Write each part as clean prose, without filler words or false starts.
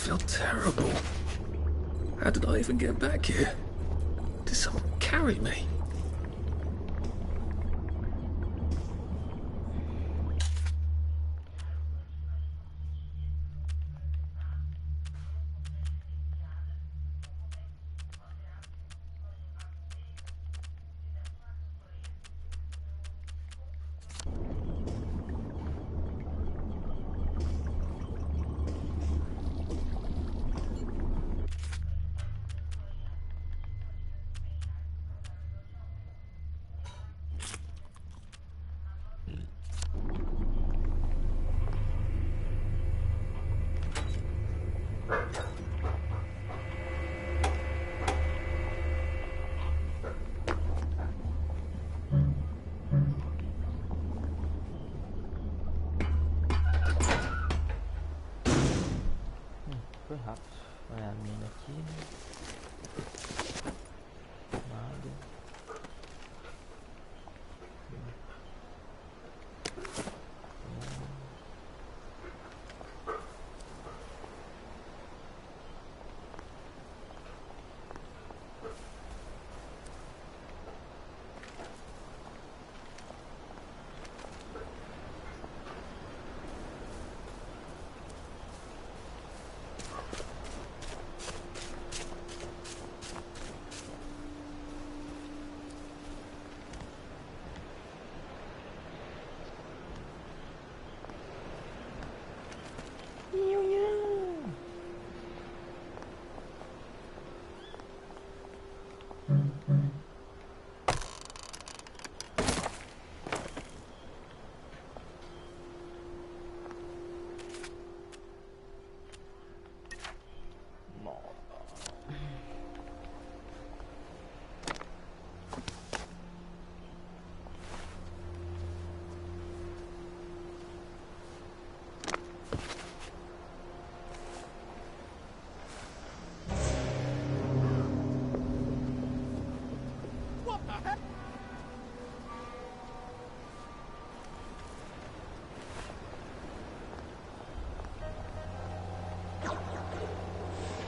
feel terrible. How did I even get back here? Did someone carry me? Perhaps I mean aqui. Nada.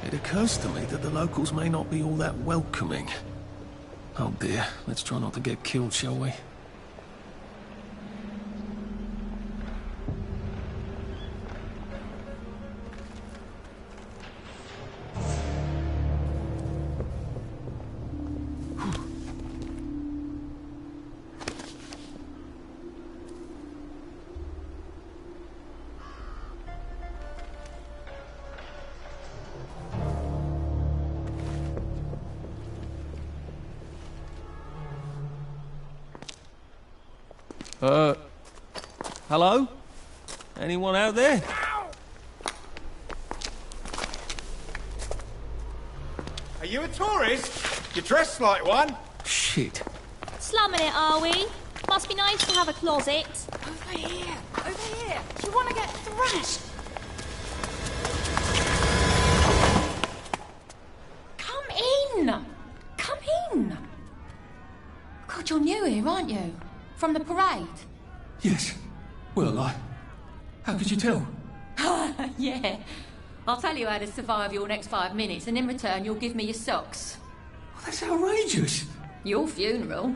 It occurs to me that the locals may not be all that welcoming. Oh dear, let's try not to get killed, shall we? Hello? Anyone out there? Are you a tourist? You dress like one. Shit. Slumming it, are we? Must be nice to have a closet. Over here! Over here! Do you want to get thrashed? Come in! Come in! God, you're new here, aren't you? From the parade? Yes. Well, how could you tell? Yeah. I'll tell you how to survive your next 5 minutes, and in return you'll give me your socks. Well, that's outrageous. Your funeral.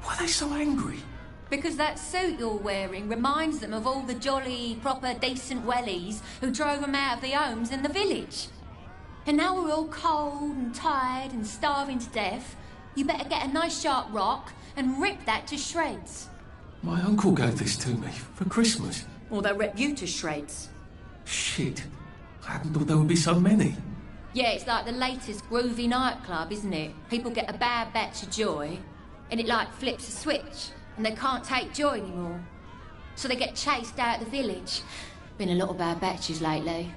Why are they so angry? Because that suit you're wearing reminds them of all the jolly, proper, decent wellies who drove them out of their homes in the village. And now we're all cold and tired and starving to death. You better get a nice sharp rock and rip that to shreds. My uncle gave this to me for Christmas. Or they'll rip you to shreds. Shit. I hadn't thought there would be so many. Yeah, it's like the latest groovy nightclub, isn't it? People get a bad batch of joy, and it like flips a switch, and they can't take joy anymore. So they get chased out of the village. Been a lot of bad batches lately.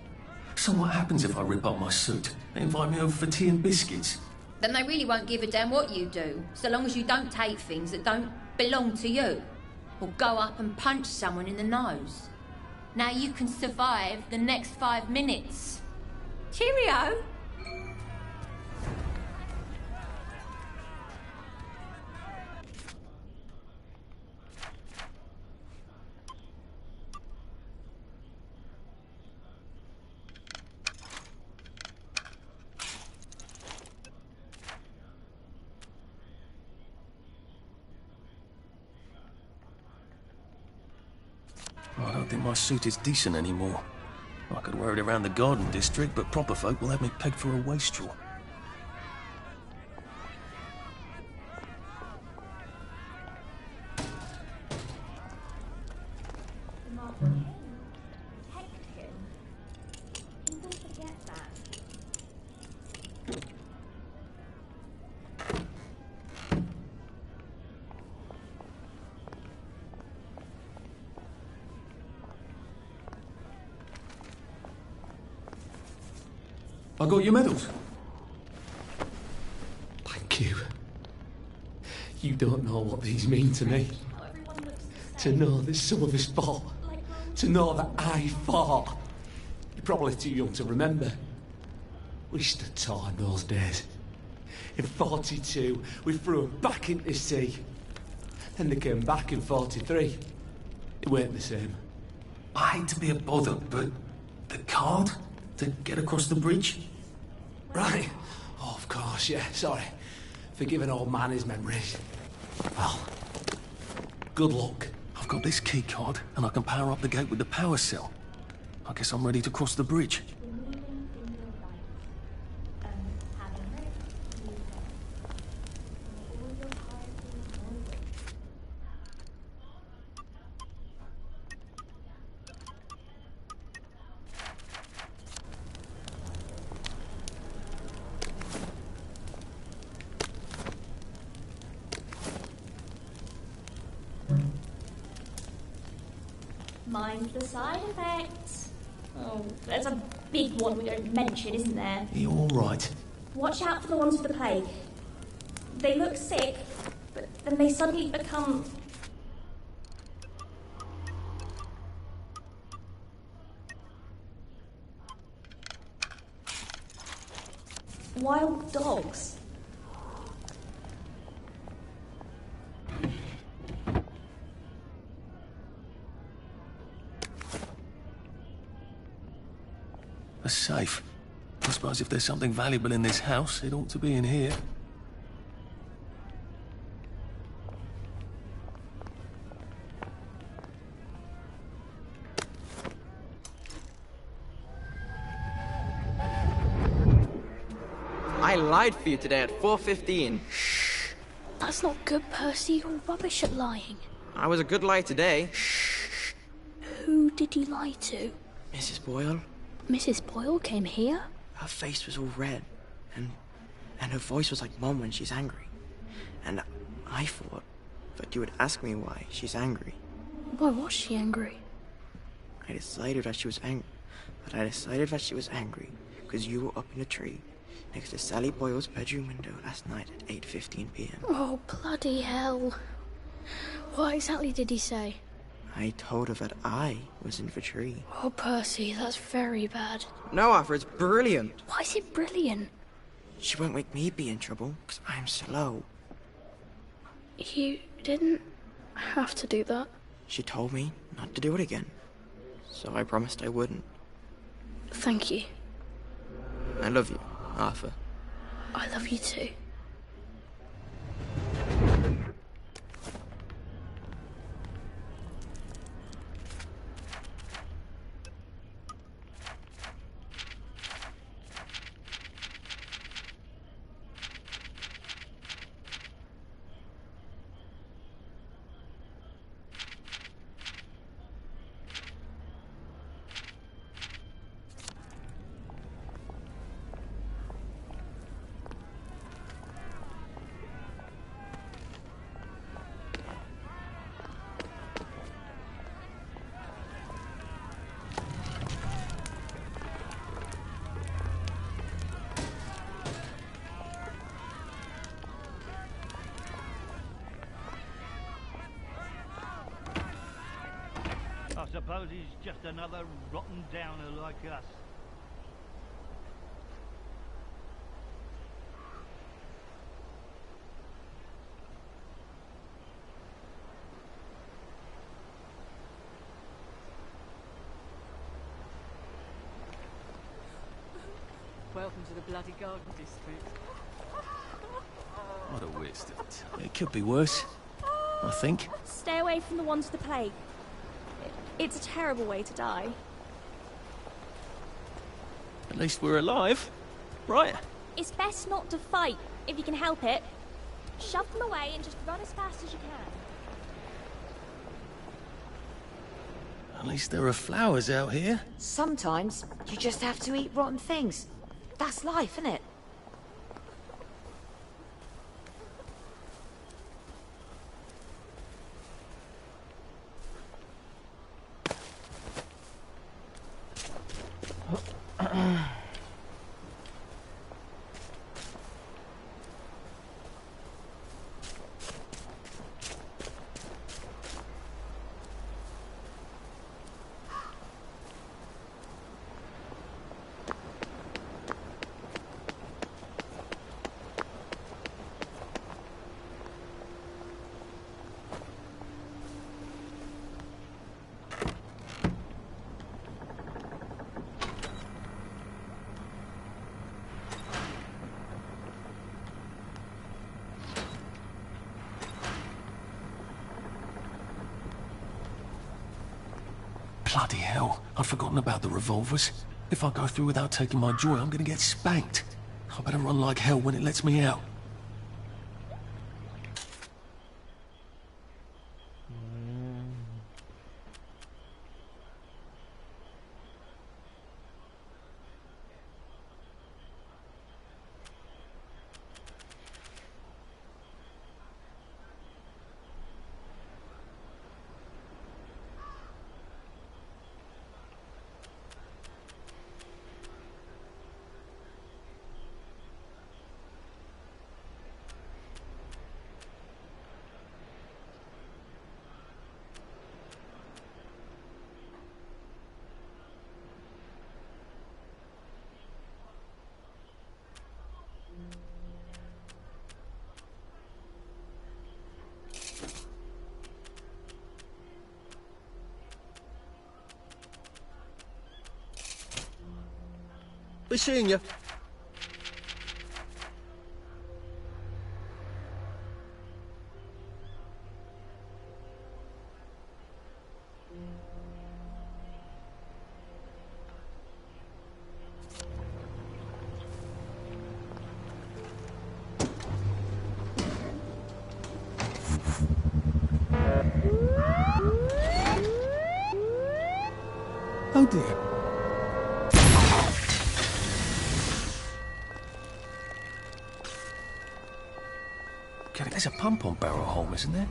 So what happens if I rip up my suit? They invite me over for tea and biscuits. Then they really won't give a damn what you do, so long as you don't take things that don't belong to you. Or go up and punch someone in the nose. Now you can survive the next 5 minutes. Cheerio! don't think my suit is decent anymore. I could wear it around the garden district, but proper folk will have me pegged for a wastrel. I got your medals. Thank you. You don't know what these mean to me. To know that some of us fought. To know that I fought. You're probably too young to remember. We stood tall in those days. In 42, we threw them back into the sea. Then they came back in 43. It weren't the same. I hate to be a bother, but the card to get across the bridge? Right. Oh, of course, yeah, sorry. Forgive an old man his memories. Well, good luck. I've got this key card, and I can power up the gate with the power cell. I guess I'm ready to cross the bridge. Mind the side effects. Oh, there's a big one we don't mention, isn't there? Are you all right? Watch out for the ones with the plague. They look sick, but then they suddenly become... wild dogs. A safe. I suppose if there's something valuable in this house, it ought to be in here. I lied for you today at 4:15. That's not good, Percy. You're rubbish at lying. I was a good lie today. Who did you lie to? Mrs. Boyle, Mrs. Boyle came here? her face was all red, and her voice was like Mum when she's angry. And I thought that you would ask me why she's angry. Why was she angry? I decided that she was angry. But I decided that she was angry because you were up in a tree next to Sally Boyle's bedroom window last night at 8:15 p.m. Oh, bloody hell. What exactly did he say? I told her that I was in the tree. Oh, Percy, that's very bad. No, Arthur, it's brilliant. Why is it brilliant? She won't make me be in trouble because I'm slow. You didn't have to do that. She told me not to do it again. So I promised I wouldn't. Thank you. I love you, Arthur. I love you too. I suppose he's just another rotten downer like us. Welcome to the bloody garden district. What a waste of time. It could be worse, I think. Stay away from the ones with the plague. It's a terrible way to die. At least we're alive, right? It's best not to fight, if you can help it. Shove them away and just run as fast as you can. At least there are flowers out here. Sometimes you just have to eat rotten things. That's life, isn't it? Bloody hell, I'd forgotten about the revolvers. If I go through without taking my joy, I'm gonna get spanked. I better run like hell when it lets me out. Be seeing you. Oh dear. God, there's a pump on Barrow Hole, isn't there?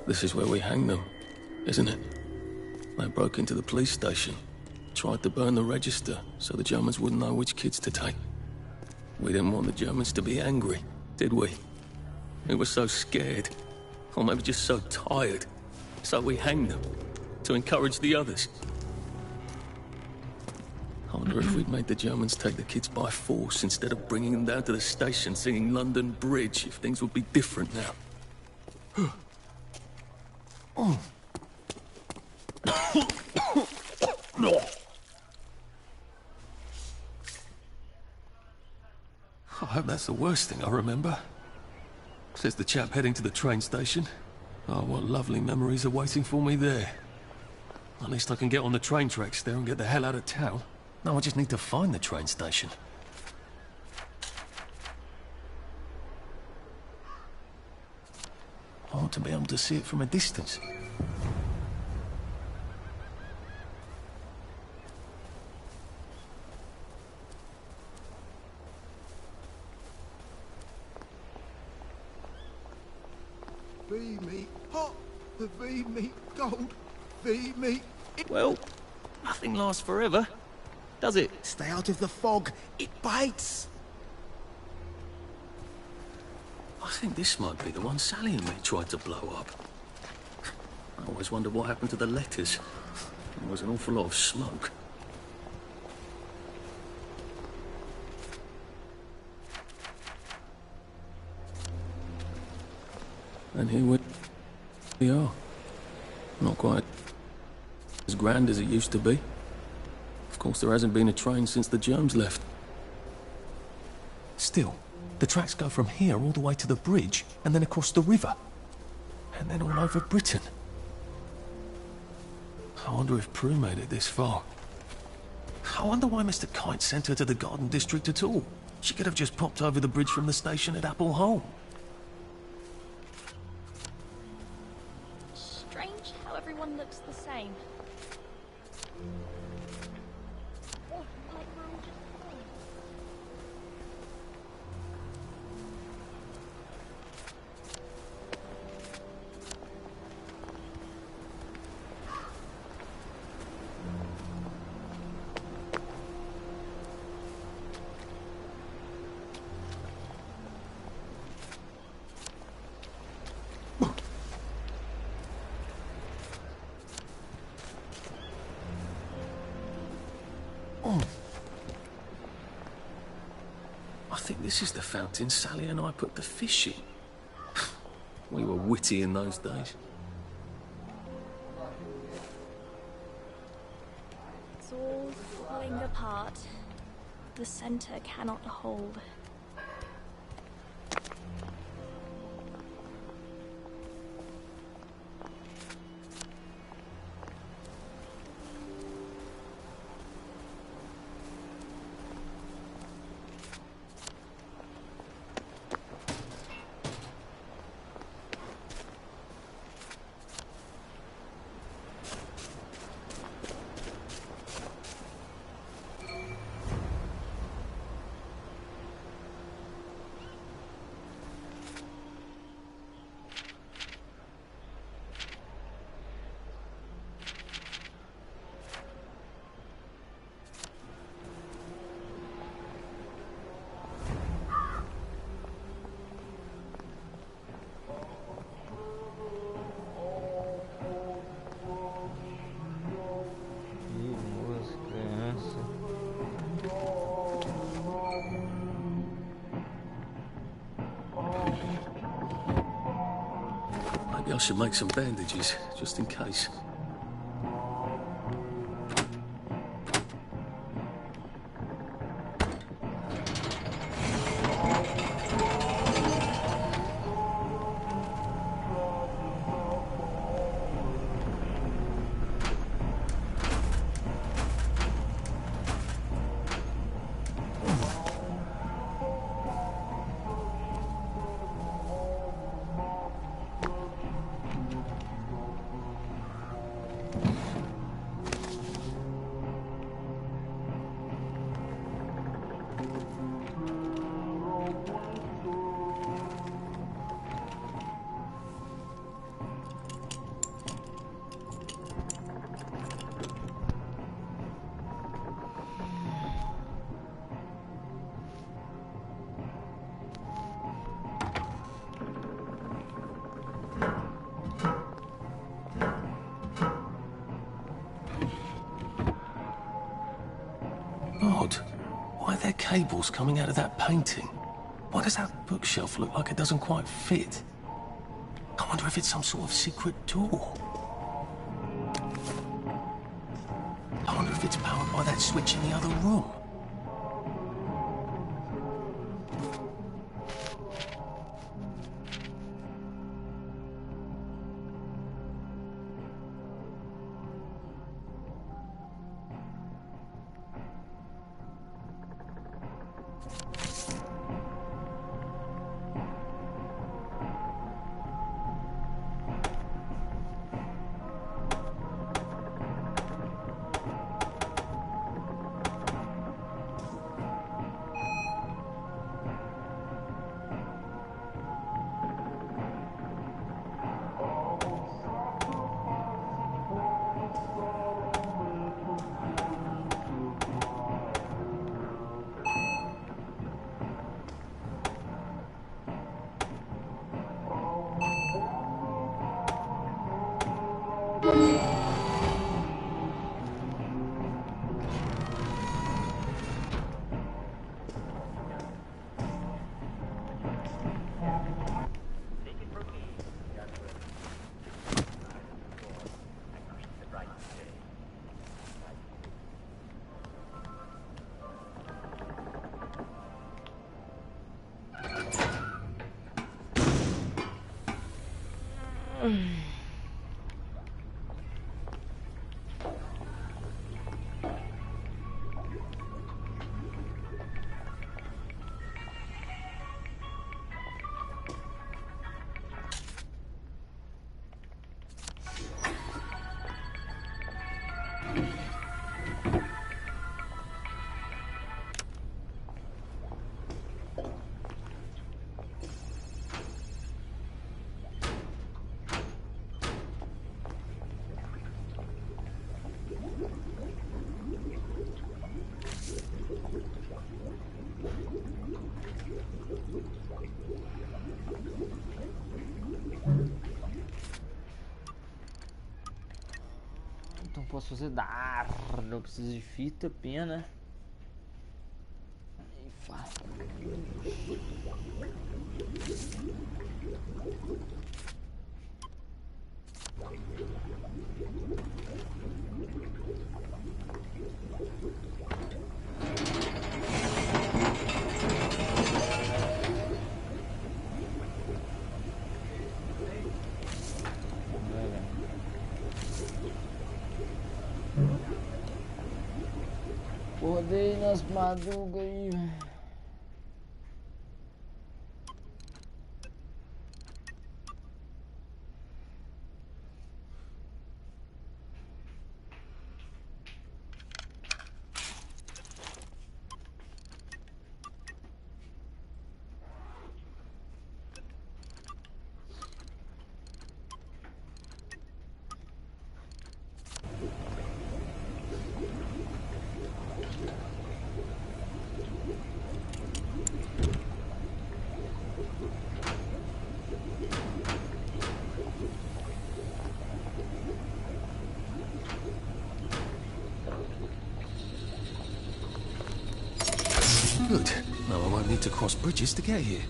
This is where we hang them, isn't it? They broke into the police station, tried to burn the register so the Germans wouldn't know which kids to take. We didn't want the Germans to be angry, did we? We were so scared, or maybe just so tired, so we hanged them to encourage the others. I wonder if we'd made the Germans take the kids by force instead of bringing them down to the station singing London Bridge, if things would be different now. Oh. I hope that's the worst thing I remember. Says the chap heading to the train station. Oh, what lovely memories are waiting for me there. At least I can get on the train tracks there and get the hell out of town. Now I just need to find the train station. I want to be able to see it from a distance. Be me hot. The V-meat gold. V-meat. Well, nothing lasts forever, does it? Stay out of the fog. It bites. I think this might be the one Sally and me tried to blow up. I always wondered what happened to the letters. There was an awful lot of smoke. And here we are. Not quite as grand as it used to be. Of course, there hasn't been a train since the germs left. Still, the tracks go from here all the way to the bridge, and then across the river. And then all over Britain. I wonder if Prue made it this far. I wonder why Mr. Kite sent her to the Garden District at all. She could have just popped over the bridge from the station at Apple Hole. Strange how everyone looks the same. I think this is the fountain Sally and I put the fish in. We were witty in those days. It's all falling apart. The center cannot hold. Maybe I should make some bandages, just in case. Odd. Why are there cables coming out of that painting? Why does that bookshelf look like it doesn't quite fit? I wonder if it's some sort of secret door. I wonder if it's powered by that switch in the other room. Então posso fazer dar. Eu preciso de fita, pena. E faço. Rodei nas madrugas aí. Good. Now I won't need to cross bridges to get here.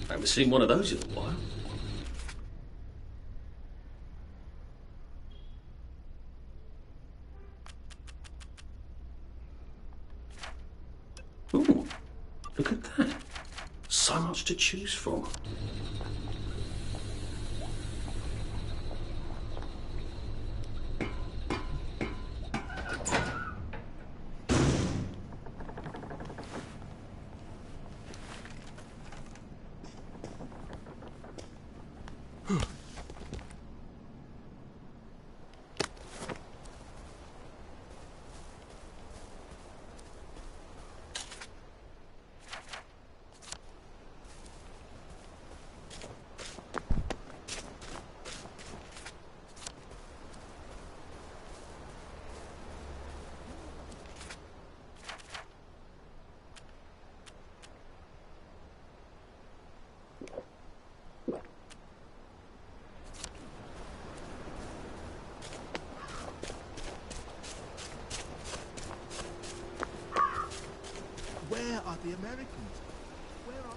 I haven't seen one of those in a while. Ooh, look at that. So much to choose from. Where are the Americans? Where are...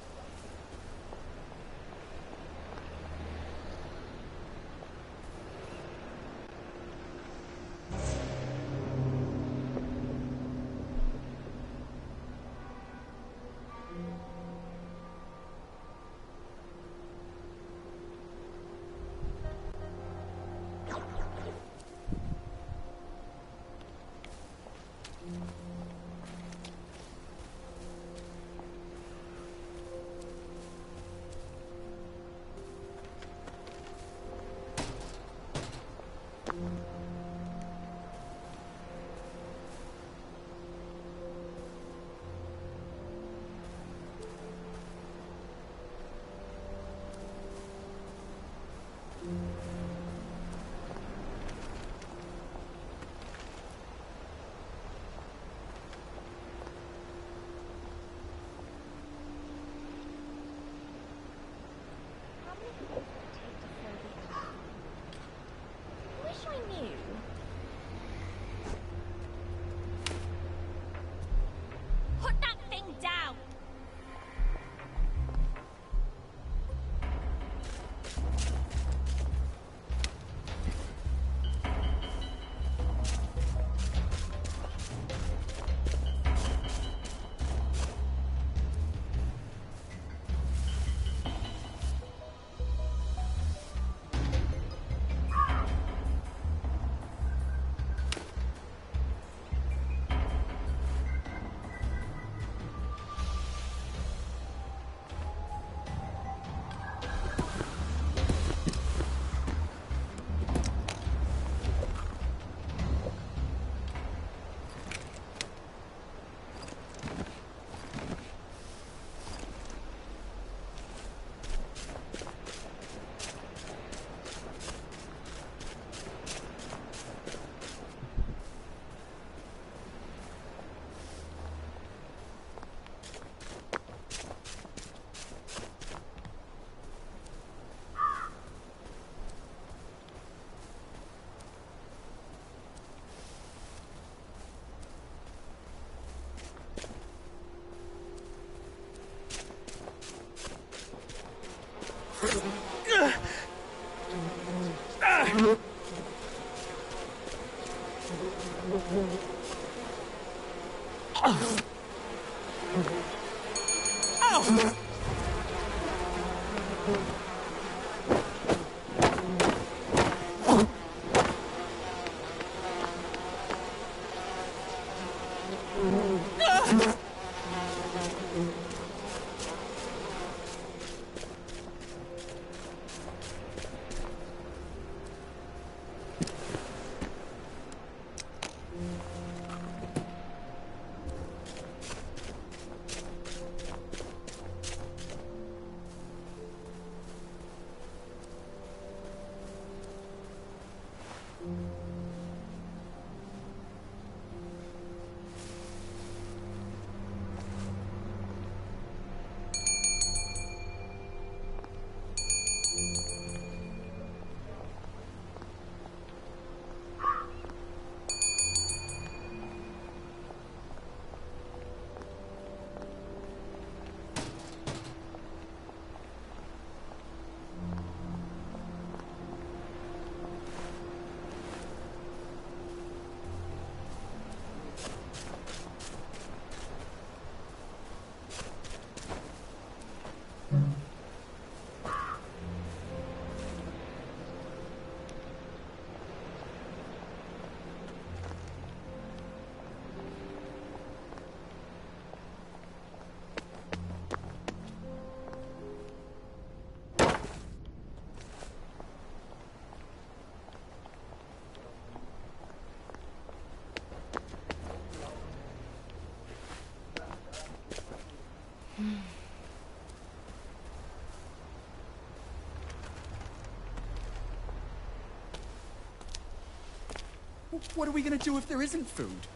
What are we going to do if there isn't food?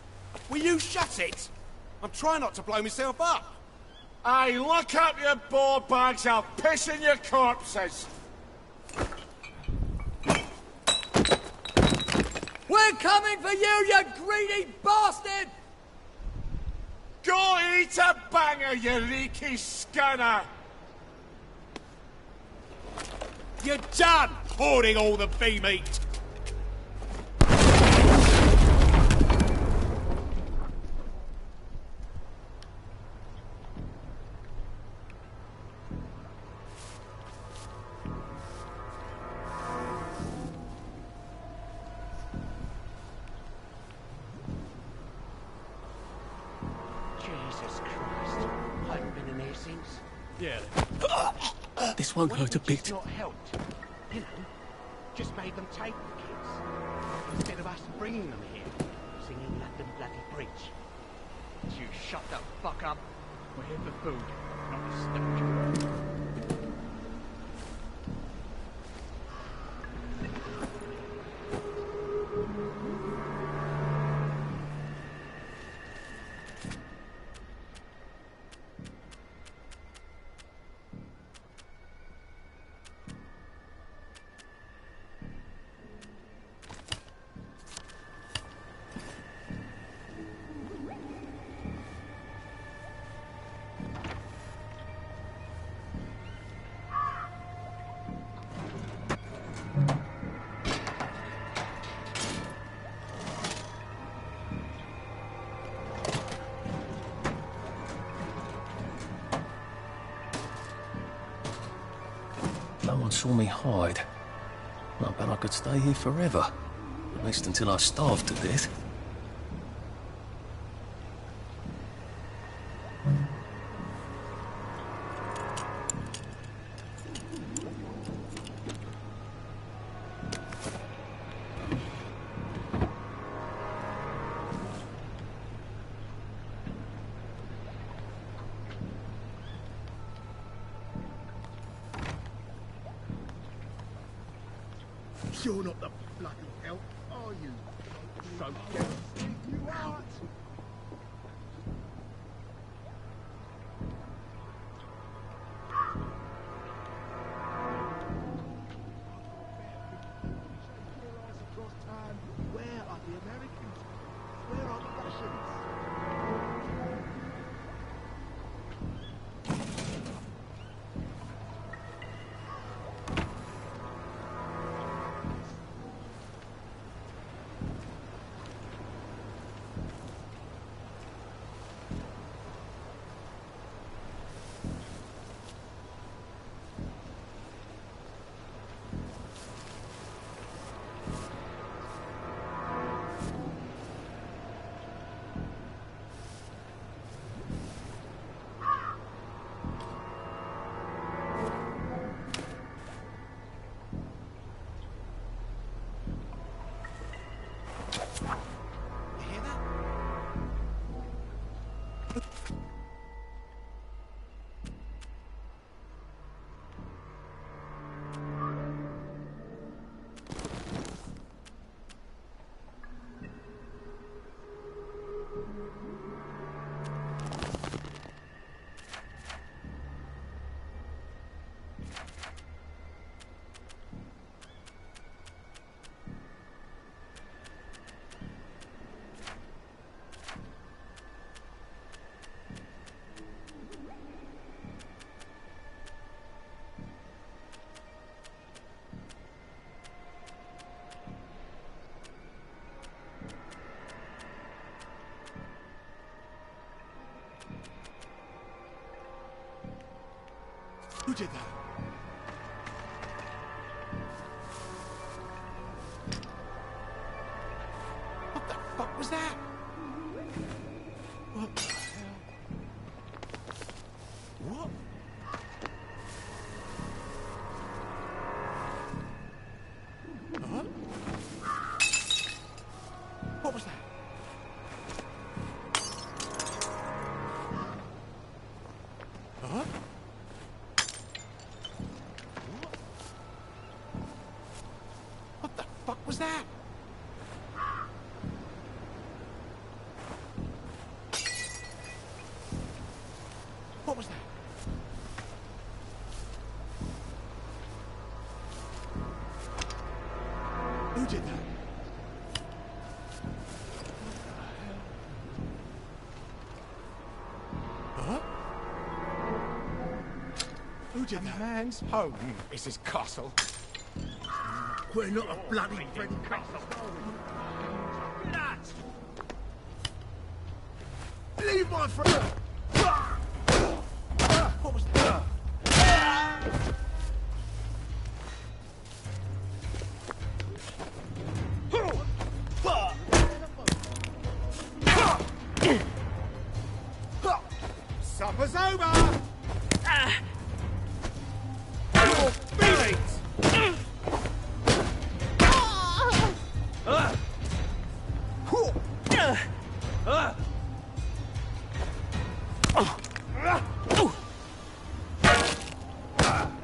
Will you shut it? I'm trying not to blow myself up. Hey, look up your ball bags, I'll piss in your corpses. We're coming for you greedy bastard! Go eat a banger, you leaky scunner! You're done hoarding all the bee meat! This won't hurt a bit. Not helped. You know, just made them take the kids. Instead of us bringing them here, singing London Bloody Bridge. You shut the fuck up. We're here for food, not the stoke. No one saw me hide. I bet I could stay here forever. At least until I starve to death. You're not the bloody elf, are you? So guaranteed you aren't. Across time, where are the Americans? Where are the Russians? Who did that? What the fuck was that? What the hell? What? Huh? What was that? Huh? What the fuck was that? What was that? Who did that? Huh? Who did that? Man's home is his castle. We're not a bloody Freddy Castle. That! Leave my friend! What was that? Supper's over! Your feelings!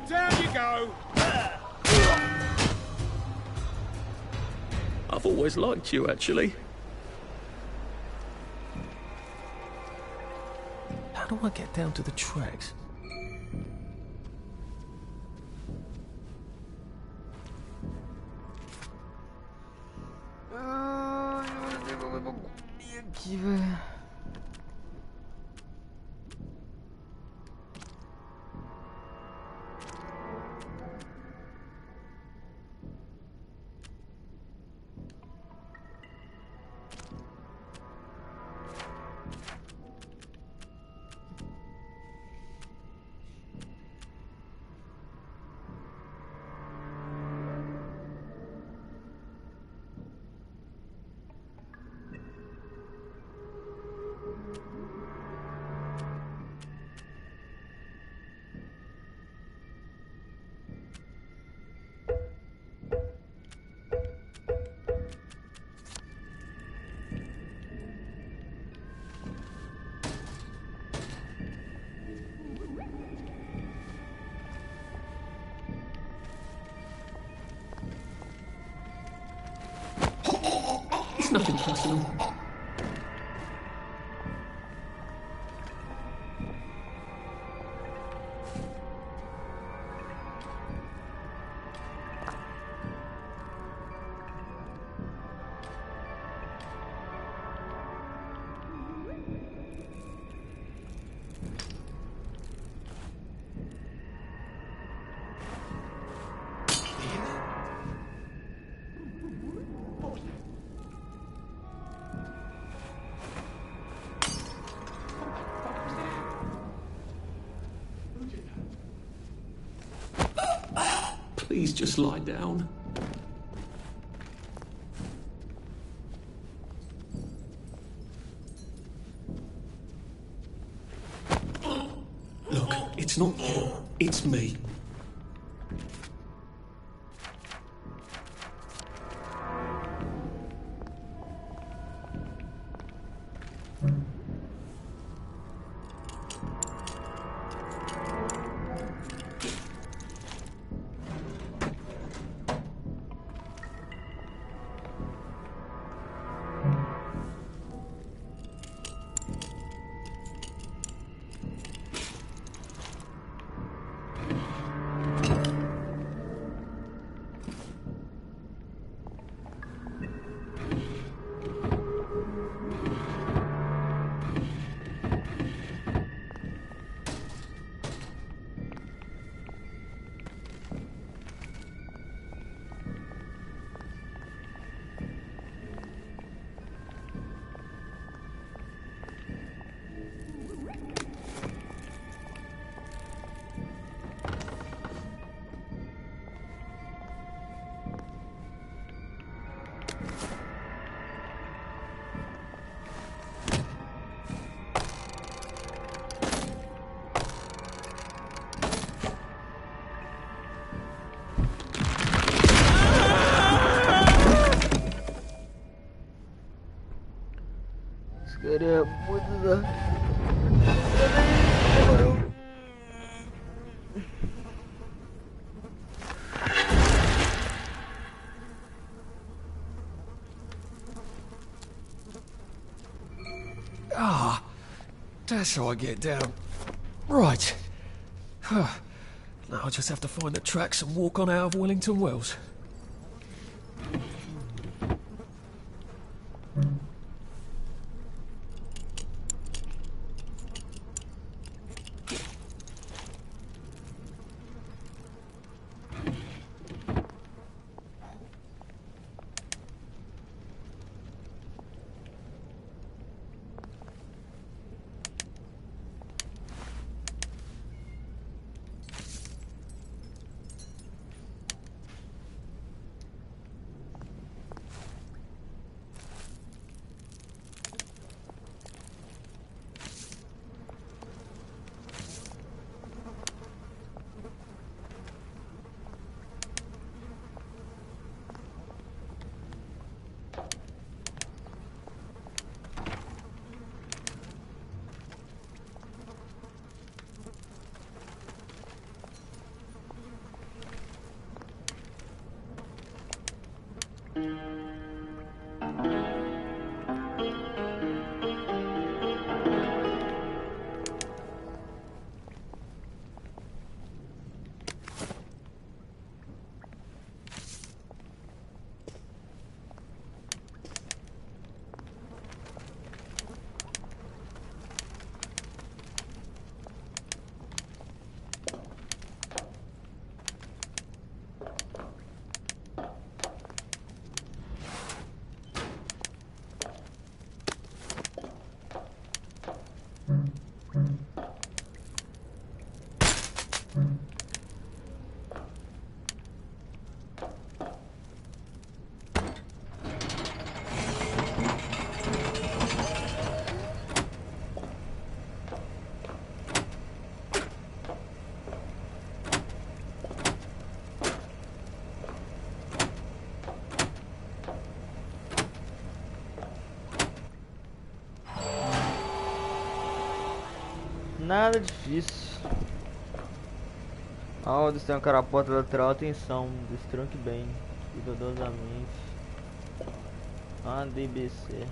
Down you go! I've always liked you, actually. How do I get down to the tracks? Aqui, velho. It's nothing personal. Please just lie down. Look, it's not you, it's me. Queria muito usar. Ah, that's how I get down. Right. Now I just have to find the tracks and walk on out of Wellington Wells. Nada difícil. Aldos tem uma carapota lateral, atenção, destranque bem, cuidadosamente. ADBC.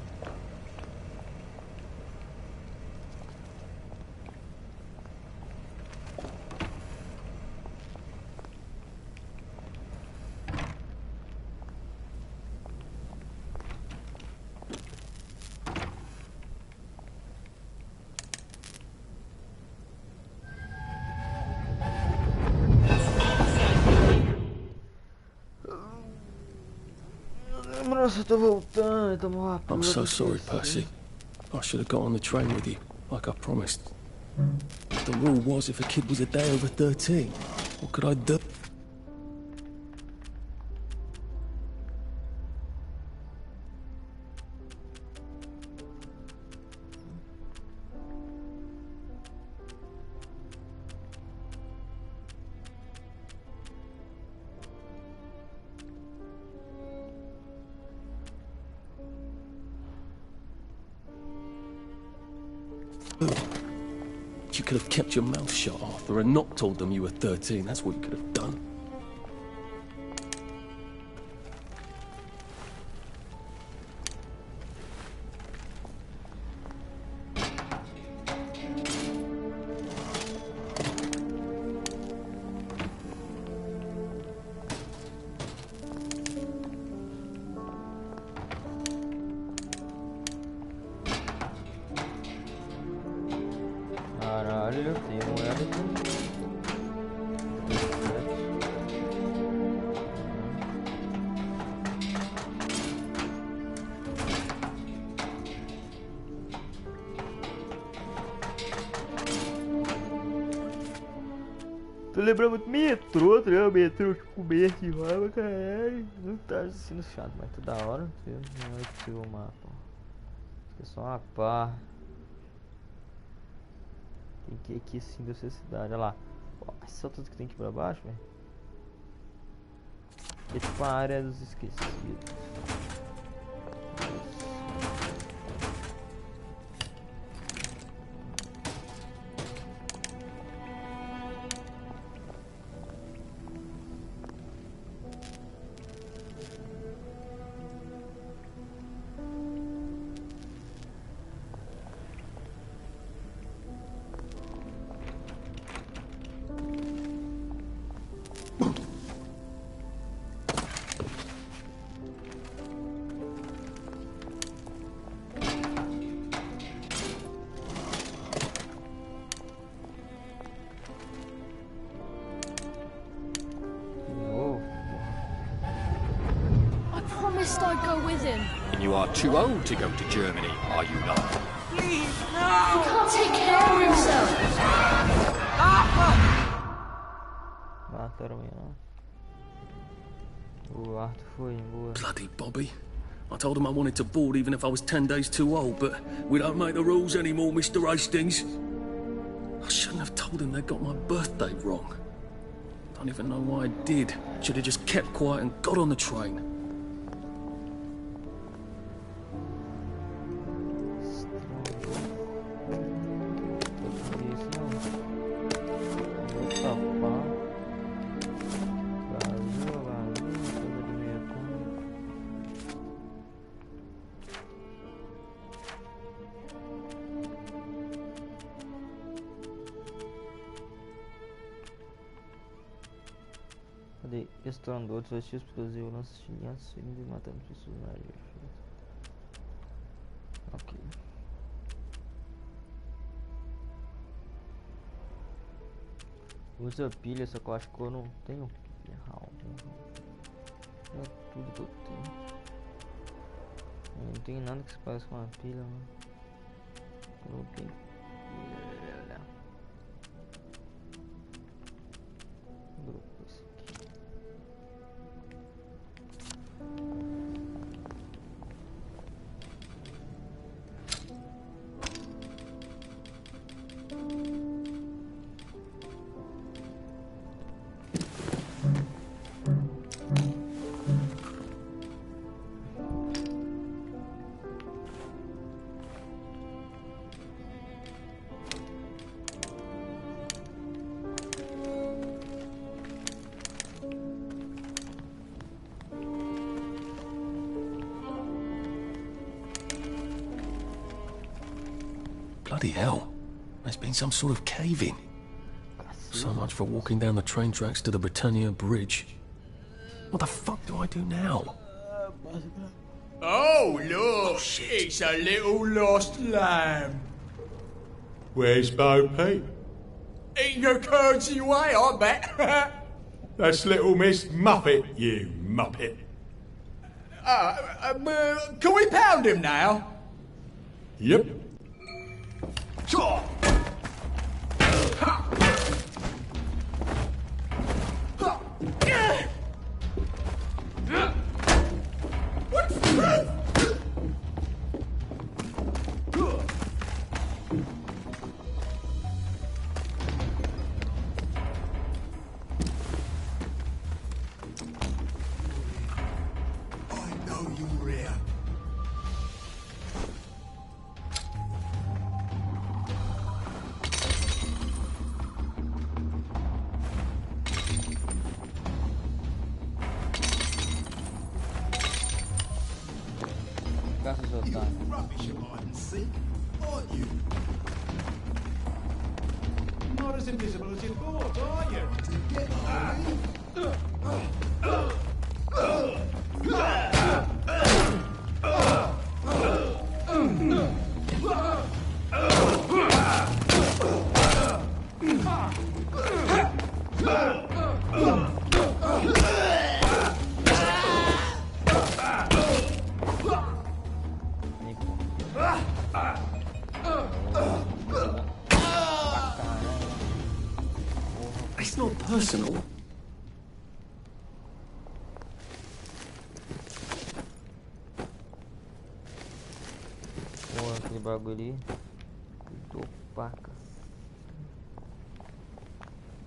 Nossa, eu tô voltando, tomou uma I'm so sorry, Percy. I should have got on the train with you, like I promised. The rule was if a kid was a day over 13, what could I do? You could have kept your mouth shut, Arthur, and not told them you were 13. That's what you could have done. Caralho, tem moeda aqui. Tô lembrando muito metrô, tá ligado? Metrô que comer aqui, vai, caralho. Não tá sendo chato, mas tá da hora. Não é possível o mapa. É só uma pá. Tem que ir aqui assim dessa cidade, olha lá. Isso é tudo que tem que ir pra baixo, velho. É tipo a área dos esquecidos. prison. You are too old to go to Germany, are you not? He can't take care of himself. Mataram ya. O Arthur foi embora. Bloody Bobby. I told him I wanted to board even if I was 10 days too old, but we don't make the rules anymore, Mr. Hastings. I shouldn't have told him they got my birthday wrong. Don't even know why I did. Should have just kept quiet and got on the train. Cadê? Estrondoso, vestiu explosivo, lança xingantes, ferindo e matando pessoas na área. Ok. Usa pilha, só que eu acho que eu não tenho pilha. É tudo que eu tenho. Eu não tenho nada que se pareça com uma pilha, mano. Coloquei. Bloody hell. There's been some sort of cave-in. So much for walking down the train tracks to the Britannia Bridge. What the fuck do I do now? Oh, look, it's a little lost lamb. Where's Bo Peep? Eating her curds away, I bet. That's little Miss Muppet, you muppet. Can we pound him now? Yep. Sure. Not as invisible as you thought, are you? It's not personal. Porra, aquele bagulho ali. Cuidou paca.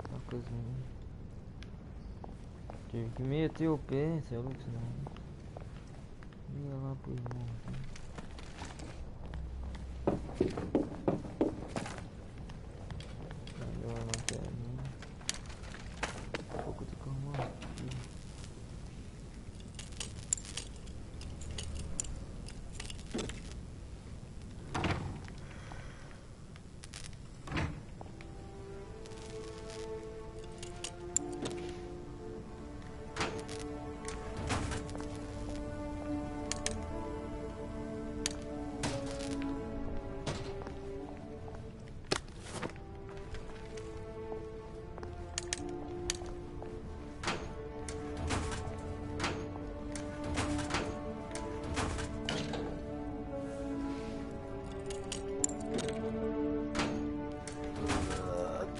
Uma coisinha. Tive que meter o pé, seu louco, senão. Ia lá pro irmão. Melhor a lanterninha. Um pouco de calma aqui.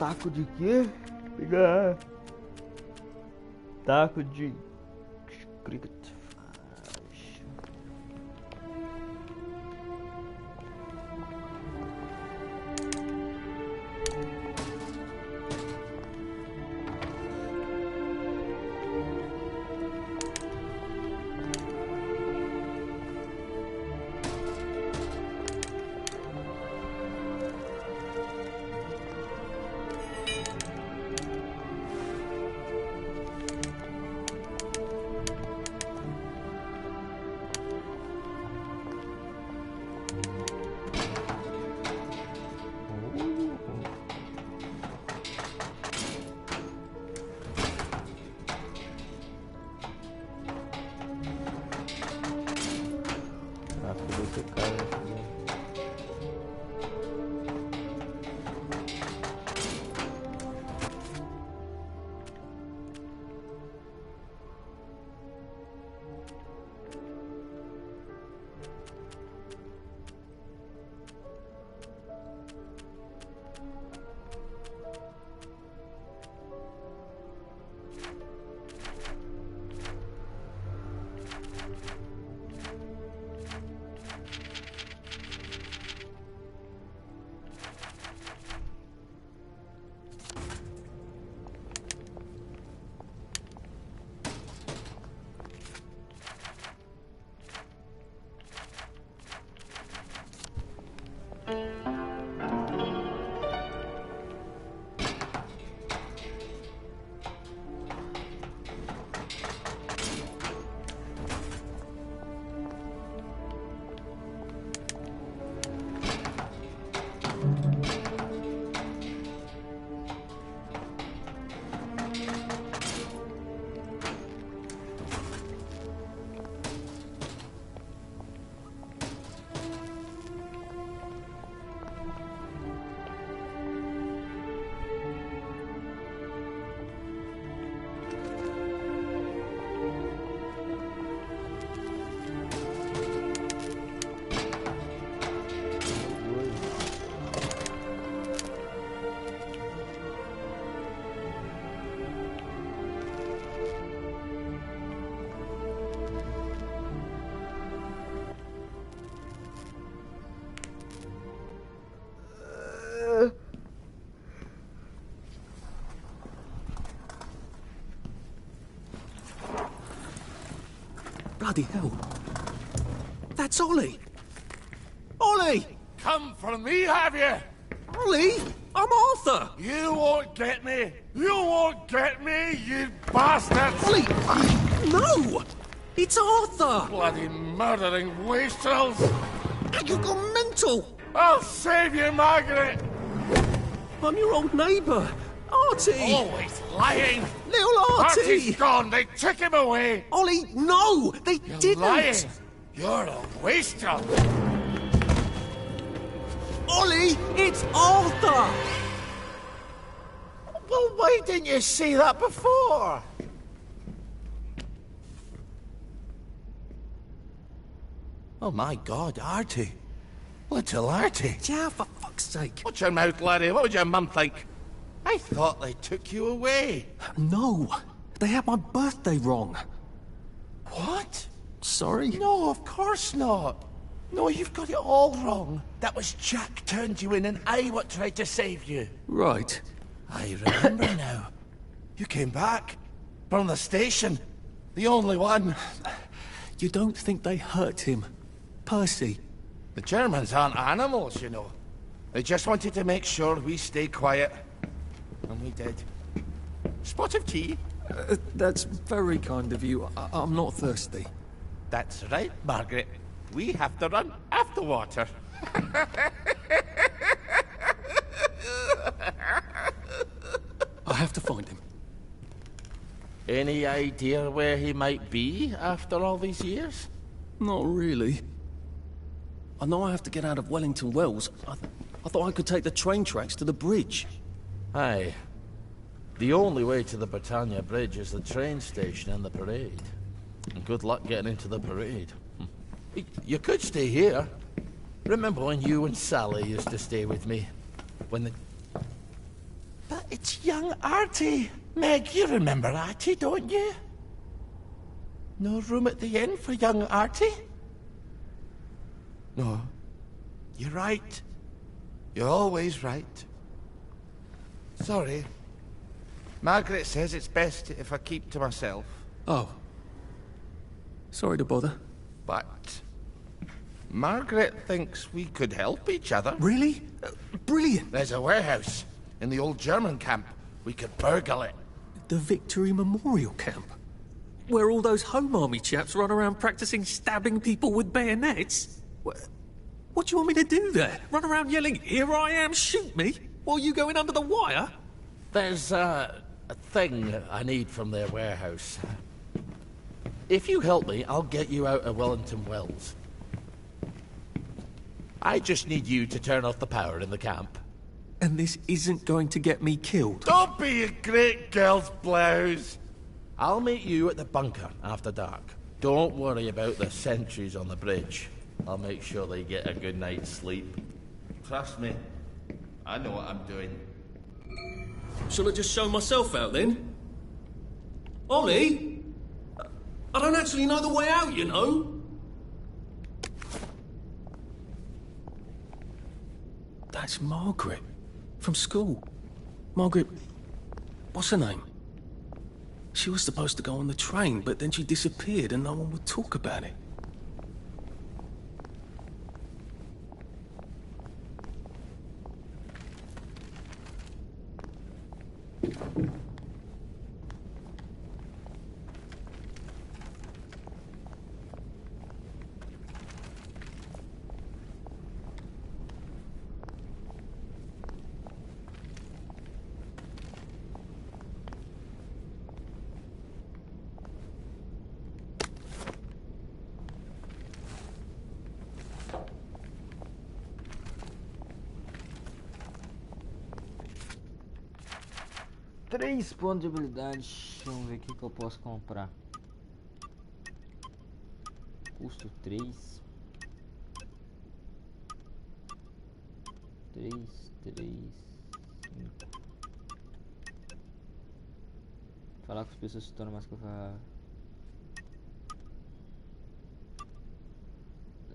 taco de quê? Pegar taco de cricket. Bloody hell. That's Ollie! Ollie! Come for me, have you? Ollie! I'm Arthur! You won't get me! You won't get me, you bastards! Ollie! No! It's Arthur! Bloody murdering wastrels! You gone mental! I'll save you, Margaret! I'm your old neighbour, Artie! Always lying! Little Artie! Artie's gone, they took him away! Ollie, no! They You're didn't! lying! You're a wastrel! Ollie, it's Arthur! Well, why didn't you see that before? Oh my God, Artie. Little Artie. Yeah, for fuck's sake. Watch your mouth, laddie. What would your mum think? I thought they took you away. No, they had my birthday wrong. What? Sorry? No, of course not. No, you've got it all wrong. That was Jack turned you in and I what tried to save you. Right. I remember now. You came back. From the station. The only one. You don't think they hurt him? Percy? The Germans aren't animals, you know. They just wanted to make sure we stay quiet. And we did. Spot of tea? That's very kind of you. I'm not thirsty. That's right, Margaret. We have to run after water. I have to find him. Any idea where he might be after all these years? Not really. I know I have to get out of Wellington Wells. I thought I could take the train tracks to the bridge. Aye. The only way to the Britannia Bridge is the train station and the parade. And good luck getting into the parade. You could stay here. Remember when you and Sally used to stay with me? When the... But it's young Artie. Meg, you remember Artie, don't you? No room at the inn for young Artie? No. You're right. You're always right. Sorry. Margaret says it's best if I keep to myself. Oh. Sorry to bother. But Margaret thinks we could help each other. Really? Brilliant. There's a warehouse in the old German camp. We could burgle it. The Victory Memorial Camp? Where all those Home Army chaps run around practicing stabbing people with bayonets? What do you want me to do there? Run around yelling, "Here I am, shoot me," while you go in under the wire? There's a thing I need from their warehouse. If you help me, I'll get you out of Wellington Wells. I just need you to turn off the power in the camp. And this isn't going to get me killed. Don't be a great girl's blouse. I'll meet you at the bunker after dark. Don't worry about the sentries on the bridge. I'll make sure they get a good night's sleep. Trust me, I know what I'm doing. Shall I just show myself out then? Ollie? I don't actually know the way out, you know. That's Margaret. From school. Margaret... what's her name? She was supposed to go on the train, but then she disappeared and no one would talk about it. Três pontos de habilidade. Vamos ver o que eu posso comprar. Custo 3. 3, 5. Falar com as pessoas se torna mais confiável.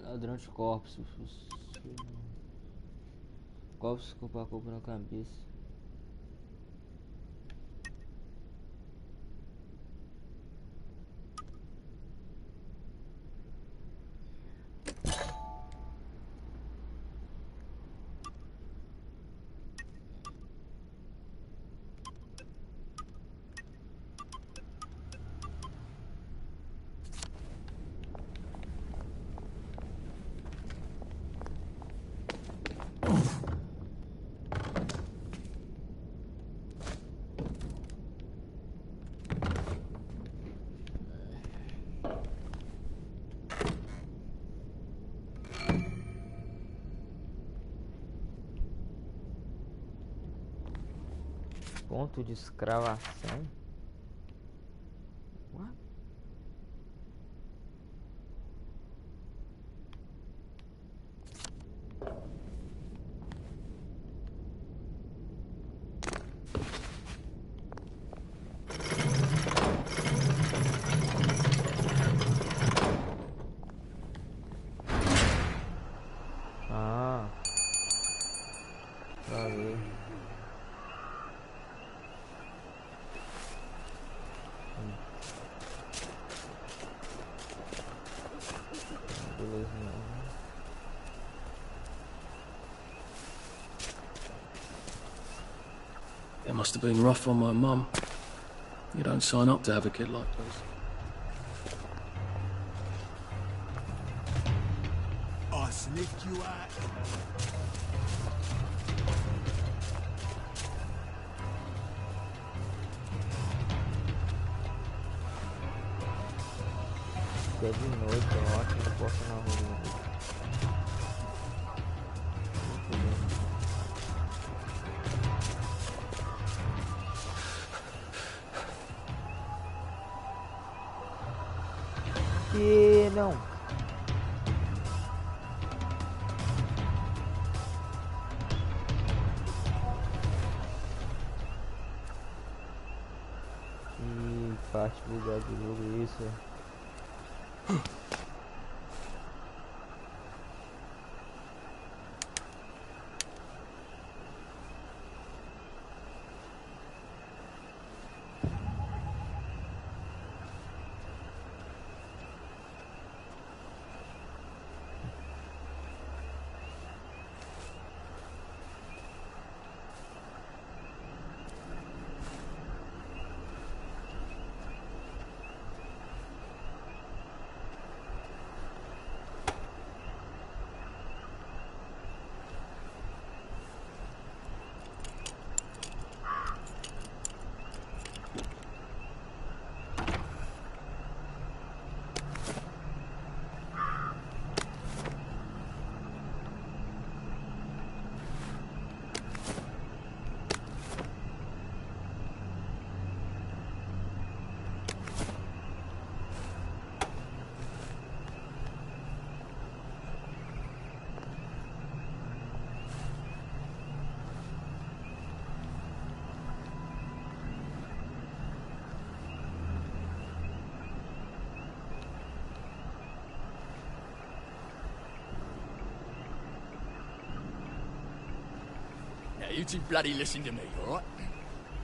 Ladrão de corpos. Corpos com a culpa na cabeça. Ponto de escravação. What? Ah, pra ver. It must have been rough on my mum. You don't sign up to have a kid like this. I sniffed you out. É de noite, eu acho que não posso na rua. Que não? parte melhor do jogo, isso. You two bloody listen to me, alright?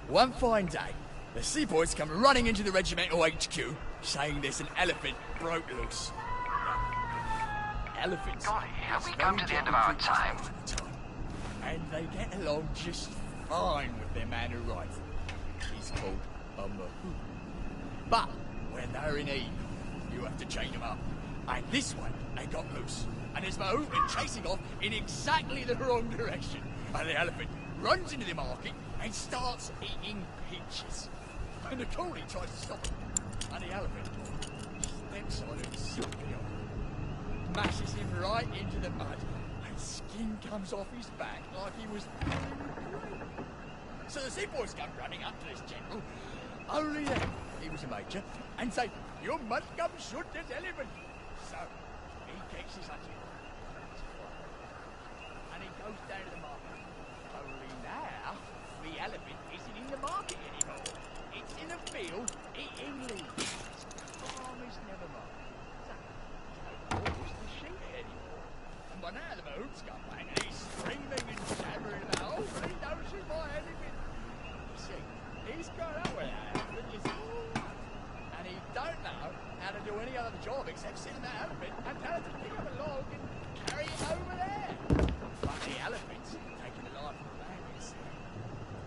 One fine day, the seaboys come running into the regimental HQ, saying there's an elephant broke loose. Elephants... Golly, have we come to the end of our time? And they get along just fine with their man who rides them. He's called a Mahout. But when they're in need, you have to chain them up. And this one, they got loose. And there's Mahout been chasing off in exactly the wrong direction. And the elephant runs into the market and starts eating peaches. And the coolie tries to stop him. And the elephant steps on him simply on. Mashes him right into the mud. And skin comes off his back like he was... So the seaboys come running up to this general. Only then, he was a major, and say, "You must come shoot this elephant." So, he takes his hunting and he goes down to the market. Only now, the elephant isn't in the market anymore. It's in a field eating leaves. Farmers never mind. So, no horse to shoot it anymore. And by now the Mahout's come back and he's screaming and jabbering about, "Oh, but he knows who my elephant." You see, he's grown up with that elephant, you see. And he don't know how to do any other job except sit on that elephant and tell it to pick up a log and carry it over there. But the elephant's taking the life of the man, you see.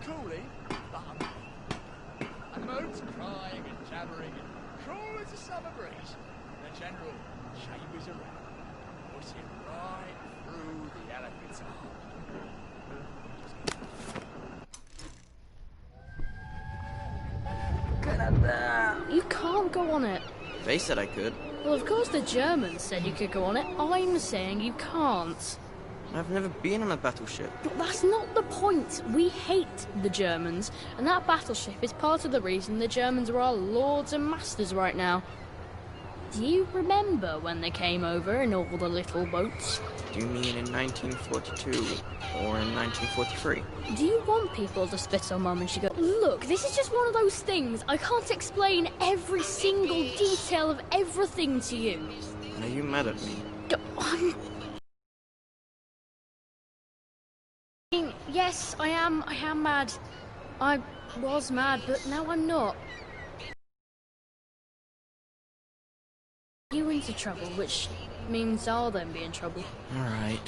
Coolly, but a man. And the Mahout's crying and jabbering and cool as a summer breeze. The general chambers around, puts it right through the elephant's arm. You can't go on it. They said I could. Well, of course the Germans said you could go on it. I'm saying you can't. I've never been on a battleship. But that's not the point. We hate the Germans, and that battleship is part of the reason the Germans are our lords and masters right now. Do you remember when they came over in all the little boats? Do you mean in 1942 or in 1943? Do you want people to spit on Mum and she go, "Look, this is just one of those things. I can't explain every single detail of everything to you." And are you mad at me? Yes, I am mad. I was mad, but now I'm not. You into trouble, which means I'll then be in trouble. All right.